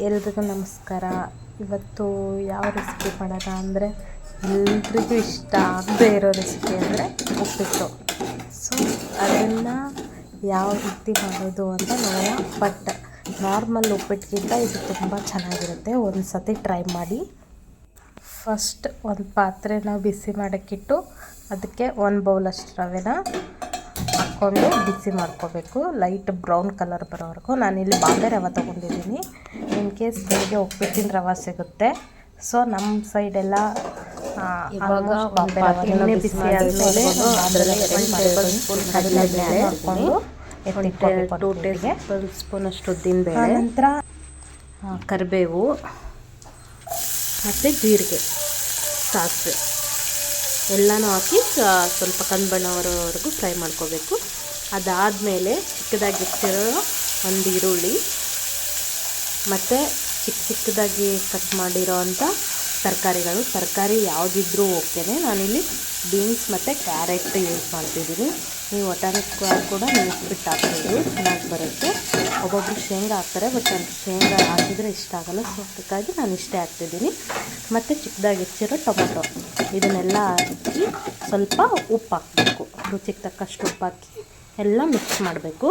ಎಲ್ರಿಗೂ ನಮಸ್ಕಾರ. ಇವತ್ತು ಯಾವ ರೆಸಿಪಿ ಮಾಡೋಣ ಅಂದರೆ ಎಲ್ರಿಗೂ ಇಷ್ಟ ಆಗದೇ ಇರೋ ರೆಸಿಪಿ ಅಂದರೆ ಉಪ್ಪಿಟ್ಟು. ಸೊ ಅದನ್ನು ಯಾವ ರೀತಿ ಮಾಡೋದು ಅಂತ ನೋಡೋಣ. ಬಟ್ ನಾರ್ಮಲ್ ಉಪ್ಪಿಟ್ಟಿಗಿಂತ ಇದು ತುಂಬ ಚೆನ್ನಾಗಿರುತ್ತೆ. ಒಂದು ಸತಿ ಟ್ರೈ ಮಾಡಿ. ಫಸ್ಟ್ ಒಂದು ಪಾತ್ರೆನ ಬಿಸಿ ಮಾಡೋಕ್ಕಿಟ್ಟು ಅದಕ್ಕೆ 1 ಬೌಲಷ್ಟು ರವೆನ ಹಾಕ್ಕೊಂಡು ಬಿಸಿ ಮಾಡ್ಕೋಬೇಕು. ಲೈಟ್ ಬ್ರೌನ್ ಕಲರ್ ಬರೋವರೆಗೂ. ನಾನಿಲ್ಲಿ ಬಾಂಬೆ ರವೆ ತೊಗೊಂಡಿದ್ದೀನಿ. ಇನ್ ಕೇಸ್ ನಿಮಗೆ ಉಪ್ಪಿಟ್ಟಿನ ರವೆ ಸಿಗುತ್ತೆ. ಸೊ ನಮ್ಮ ಸೈಡೆಲ್ಲ ಇವಾಗ ಬಾಂಬೆ ರವೆ ಬಿಸಿ ಆದಮೇಲೆ ಅದರಲ್ಲಿ 1 ಟೇಬಲ್ ಸ್ಪೂನ್ ಕಡಲೆಬೇಳೆ ಹಾಕ್ಕೊಂಡು 2 ಟೇಬಲ್ ಸ್ಪೂನಷ್ಟು ಉದ್ದಿನಬೇಳೆ, ನಂತರ ಕರಿಬೇವು ಮತ್ತು ಜೀರಿಗೆ, ಸಾಸಿವೆ ಎಲ್ಲನೂ ಹಾಕಿ ಸ್ವಲ್ಪ ಕಂದು ಬಣ್ಣವರೆಗೂ ಫ್ರೈ ಮಾಡ್ಕೋಬೇಕು. ಅದಾದಮೇಲೆ ಚಿಕ್ಕದಾಗಿ ಹೆಚ್ಚಿರೋ 1 ಈರುಳ್ಳಿ ಮತ್ತು ಚಿಕ್ಕದಾಗಿ ಕಟ್ ಮಾಡಿರೋ ಅಂಥ ತರಕಾರಿ ಯಾವುದಿದ್ರೂ ಓಕೆನೆ. ನಾನಿಲ್ಲಿ ಬೀನ್ಸ್ ಮತ್ತು ಕ್ಯಾರೆಟ್ ಯೂಸ್ ಮಾಡ್ತಿದ್ದೀನಿ. ನೀವು ವಟಾಣಿ ಕೂಡ ನೆನೆಸ್ಬಿಟ್ಟು ಹಾಕ್ಬೋದು, ಚೆನ್ನಾಗಿ ಬರುತ್ತೆ. ಒಬ್ಬೊಬ್ಬರು ಶೇಂಗಾ ಹಾಕ್ತಾರೆ, ಬಟ್ ನನಗೆ ಶೇಂಗಾ ಹಾಕಿದರೆ ಇಷ್ಟ ಆಗಲ್ಲ. ಸೊ ಅದಕ್ಕಾಗಿ ನಾನು ಇಷ್ಟೇ ಹಾಕ್ತಿದ್ದೀನಿ. ಮತ್ತು ಚಿಕ್ಕದಾಗಿ ಹೆಚ್ಚಿರೋ ಟೊಮೊಟೊ ಇದನ್ನೆಲ್ಲ ಹಾಕಿ ಸ್ವಲ್ಪ ಉಪ್ಪು ಹಾಕಬೇಕು. ರುಚಿಗೆ ತಕ್ಕಷ್ಟು ಉಪ್ಪು ಹಾಕಿ ಎಲ್ಲ ಮಿಕ್ಸ್ ಮಾಡಬೇಕು.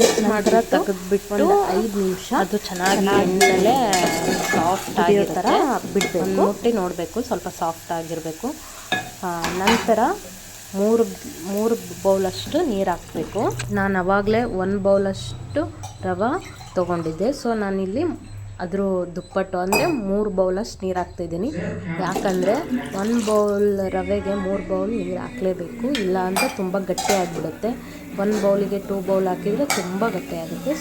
ಮಿಕ್ಸ್ ಮಾಡಿದ್ರೆ ತೆಗೆದುಬಿಟ್ಟು ಒಂದು 5 ನಿಮಿಷ ಅದು ಚೆನ್ನಾಗಿ ಎಣ್ಣೆಲೇ ಸಾಫ್ಟ್ ಆಗಿರೋ ಥರ ಬಿಡಬೇಕು. ಮುಟ್ಟಿ ನೋಡಬೇಕು, ಸ್ವಲ್ಪ ಸಾಫ್ಟ್ ಆಗಿರಬೇಕು. ನಂತರ 3 ಬೌಲಷ್ಟು ನೀರು ಹಾಕಬೇಕು. ನಾನು ಆವಾಗಲೇ 1 ಬೌಲಷ್ಟು ರವೆ ತೊಗೊಂಡಿದ್ದೆ. ಸೊ ನಾನಿಲ್ಲಿ ಅದ್ರ ದುಪ್ಪಟ್ಟು ಅಂದರೆ 3 ಬೌಲಷ್ಟು ನೀರು ಹಾಕ್ತಾಯಿದ್ದೀನಿ. ಯಾಕಂದರೆ 1 ಬೌಲ್ ರವೆಗೆ 3 ಬೌಲ್ ನೀರು ಹಾಕಲೇಬೇಕು, ಇಲ್ಲ ಅಂದರೆ ತುಂಬ ಗಟ್ಟಿ ಆಗಿಬಿಡುತ್ತೆ. 1 ಬೌಲಿಗೆ 2 ಬೌಲ್ ಹಾಕಿದರೆ ತುಂಬ ಗಟ್ಟಿ ಆಗುತ್ತೆ.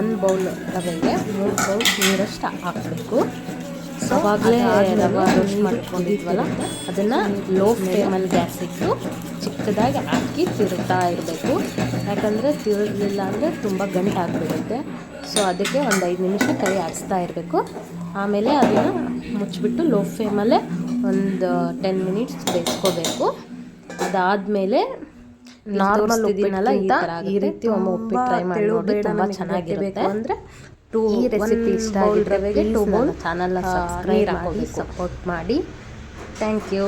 1 ಬೌಲ್ ರವೆಗೆ 3 ಬೌಲ್ ನೀರಷ್ಟು ಹಾಕಬೇಕು. ಸೊ ಆವಾಗಲೇ ರವೆ ರೋಸ್ಟ್ ಮಾಡ್ಕೊಂಡಿದ್ವಲ್ಲ ಅದನ್ನು ಲೋ ಫ್ಲೇಮಲ್ಲಿ ಗ್ಯಾಸ್ ಇಟ್ಟು ಚಿಕ್ಕದಾಗಿ ಹಾಕಿ ತಿರುಗ್ತಾ ಇರಬೇಕು. ಯಾಕಂದರೆ ತಿರುಗಲಿಲ್ಲ ಅಂದರೆ ತುಂಬ ಗಂಟಾಗಿಬಿಡುತ್ತೆ. ಸೊ ಅದಕ್ಕೆ ಒಂದು 5 ನಿಮಿಷ ಕೈ ಆಡಿಸ್ತಾ ಇರಬೇಕು. ಆಮೇಲೆ ಅದನ್ನು ಮುಚ್ಚಿಬಿಟ್ಟು ಲೋ ಫ್ಲೇಮಲ್ಲೇ ಒಂದು 10 ಮಿನಿಟ್ಸ್ ಬೇಯಿಸ್ಕೋಬೇಕು. ಅದಾದಮೇಲೆ ನಾರ್ಮಲ್ ಉಪ್ಪಿನಲ್ಲ ಈ ರೀತಿ ಒಮ್ಮೆ ಉಪ್ಪಿಟ್ಟು ಟ್ರೈ ಮಾಡಿ ನೋಡಿ, ತುಂಬ ಚೆನ್ನಾಗಿರುತ್ತೆ. ಅಂದರೆ ಈ ರೆಸಿಪಿ ಇಷ್ಟ ಆಗಿದ್ದರೆ 2 ಬೌಲ್ ಚಾನಲ್ನ ಸಬ್ಸ್ಕ್ರೈಬ್ ಮಾಡಿ ಸಪೋರ್ಟ್ ಮಾಡಿ. Thank you.